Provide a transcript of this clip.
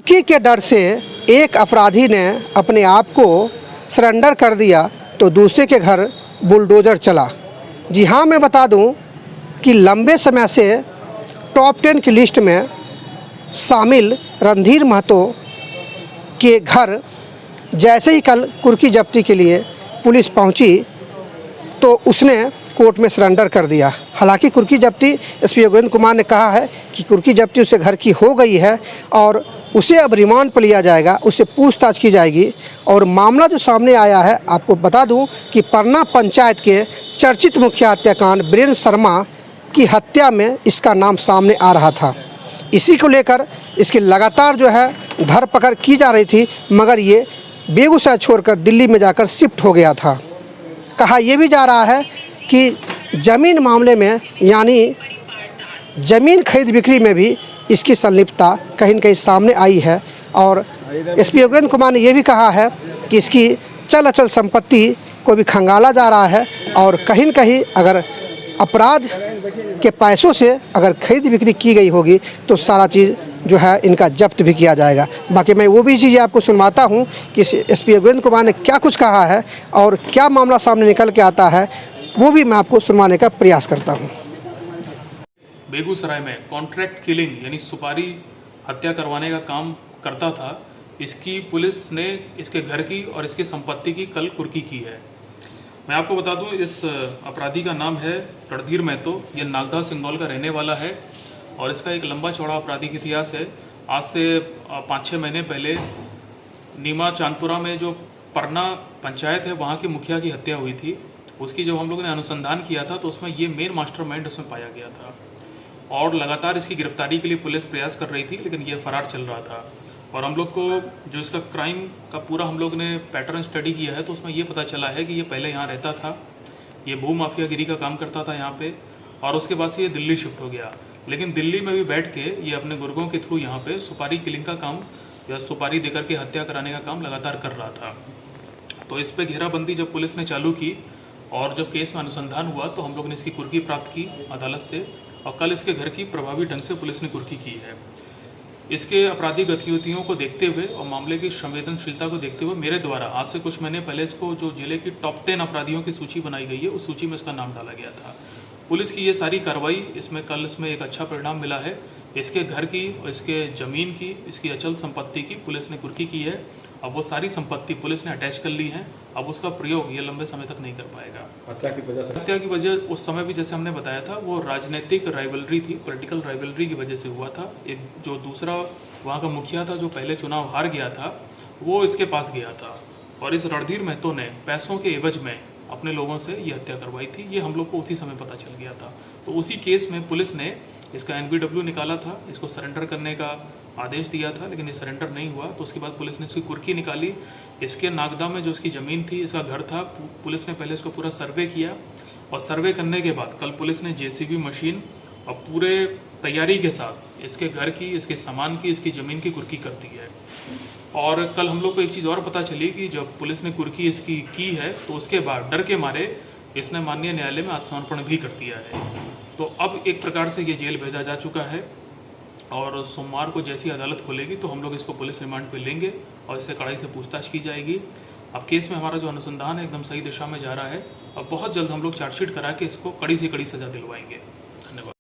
कुर्की के डर से एक अपराधी ने अपने आप को सरेंडर कर दिया तो दूसरे के घर बुलडोज़र चला। जी हाँ, मैं बता दूं कि लंबे समय से टॉप 10 की लिस्ट में शामिल रणधीर महतो के घर जैसे ही कल कुर्की जब्ती के लिए पुलिस पहुंची तो उसने कोर्ट में सरेंडर कर दिया। हालांकि कुर्की जब्ती एसपी योगेंद्र कुमार ने कहा है कि कुर्की जब्ती उसे घर की हो गई है और उसे अब रिमांड पर लिया जाएगा, उससे पूछताछ की जाएगी। और मामला जो सामने आया है, आपको बता दूं कि परना पंचायत के चर्चित मुखिया हत्याकांड बीरेंद्र शर्मा की हत्या में इसका नाम सामने आ रहा था। इसी को लेकर इसकी लगातार जो है धरपकड़ की जा रही थी, मगर ये बेगूसराय छोड़कर दिल्ली में जाकर शिफ्ट हो गया था। कहा यह भी जा रहा है कि ज़मीन मामले में, यानी ज़मीन खरीद बिक्री में भी इसकी संलिप्तता कहीं न कहीं सामने आई है। और एसपी योगेंद्र कुमार ने यह भी कहा है कि इसकी चल अचल संपत्ति को भी खंगाला जा रहा है और कहीं न कहीं अगर अपराध के पैसों से अगर खरीद बिक्री की गई होगी तो सारा चीज़ जो है इनका जब्त भी किया जाएगा। बाकी मैं वो भी चीज़ें आपको सुनवाता हूँ कि एसपी योगेंद्र कुमार ने क्या कुछ कहा है और क्या मामला सामने निकल के आता है, वो भी मैं आपको सुनवाने का प्रयास करता हूँ। बेगूसराय में कॉन्ट्रैक्ट किलिंग यानी सुपारी हत्या करवाने का काम करता था। इसकी पुलिस ने इसके घर की और इसकी संपत्ति की कल कुर्की की है। मैं आपको बता दूं, इस अपराधी का नाम है रणधीर महतो। ये नागदा सिंगौल का रहने वाला है और इसका एक लंबा चौड़ा आपराधिक इतिहास है। आज से 5-6 महीने पहले नीमा चांदपुरा में जो परना पंचायत है वहाँ की मुखिया की हत्या हुई थी। उसकी जब हम लोगों ने अनुसंधान किया था तो उसमें ये मेन मास्टरमाइंड उसमें पाया गया था और लगातार इसकी गिरफ्तारी के लिए पुलिस प्रयास कर रही थी, लेकिन ये फरार चल रहा था। और हम लोग को जो इसका क्राइम का पूरा हम लोग ने पैटर्न स्टडी किया है तो उसमें ये पता चला है कि ये पहले यहाँ रहता था, ये भू माफियागिरी का काम करता था यहाँ पे, और उसके बाद से ये दिल्ली शिफ्ट हो गया। लेकिन दिल्ली में भी बैठ के ये अपने गुर्गों के थ्रू यहाँ पे सुपारी किलिंग का काम या सुपारी देकर के हत्या कराने का काम लगातार कर रहा था। तो इस पर घेराबंदी जब पुलिस ने चालू की और जब केस में अनुसंधान हुआ तो हम लोग ने इसकी कुर्की प्राप्त की अदालत से और कल इसके घर की प्रभावी ढंग से पुलिस ने कुर्की की है। इसके आपराधिक गतिविधियों को देखते हुए और मामले की संवेदनशीलता को देखते हुए मेरे द्वारा आज से कुछ महीने पहले इसको जो जिले की टॉप 10 अपराधियों की सूची बनाई गई है उस सूची में इसका नाम डाला गया था। पुलिस की ये सारी कार्रवाई कल इसमें एक अच्छा परिणाम मिला है। इसके घर की और इसके ज़मीन की, इसकी अचल संपत्ति की पुलिस ने कुर्की की है। अब वो सारी संपत्ति पुलिस ने अटैच कर ली है। अब उसका प्रयोग ये लंबे समय तक नहीं कर पाएगा। हत्या की वजह उस समय भी जैसे हमने बताया था वो राजनीतिक राइवलरी थी, पॉलिटिकल राइवलरी की वजह से हुआ था। एक जो दूसरा वहाँ का मुखिया था जो पहले चुनाव हार गया था वो इसके पास गया था और इस रणधीर महतो ने पैसों के एवज में अपने लोगों से ये हत्या करवाई थी। ये हम लोग को उसी समय पता चल गया था। तो उसी केस में पुलिस ने इसका NBW निकाला था, इसको सरेंडर करने का आदेश दिया था, लेकिन ये सरेंडर नहीं हुआ। तो उसके बाद पुलिस ने इसकी कुर्की निकाली। इसके नागदा में जो इसकी ज़मीन थी, इसका घर था, पुलिस ने पहले इसको पूरा सर्वे किया और सर्वे करने के बाद कल पुलिस ने JCB मशीन और पूरे तैयारी के साथ इसके घर की, इसके सामान की, इसकी ज़मीन की कुर्की कर दी है। और कल हम लोग को एक चीज़ और पता चली कि जब पुलिस ने कुर्की इसकी की है तो उसके बाद डर के मारे इसने माननीय न्यायालय में आत्मसमर्पण भी कर दिया है। तो अब एक प्रकार से ये जेल भेजा जा चुका है और सोमवार को जैसी अदालत खुलेगी तो हम लोग इसको पुलिस रिमांड पे लेंगे और इससे कड़ाई से पूछताछ की जाएगी। अब केस में हमारा जो अनुसंधान है एकदम सही दिशा में जा रहा है। अब बहुत जल्द हम लोग चार्जशीट करा के इसको कड़ी से कड़ी सज़ा दिलवाएंगे। धन्यवाद।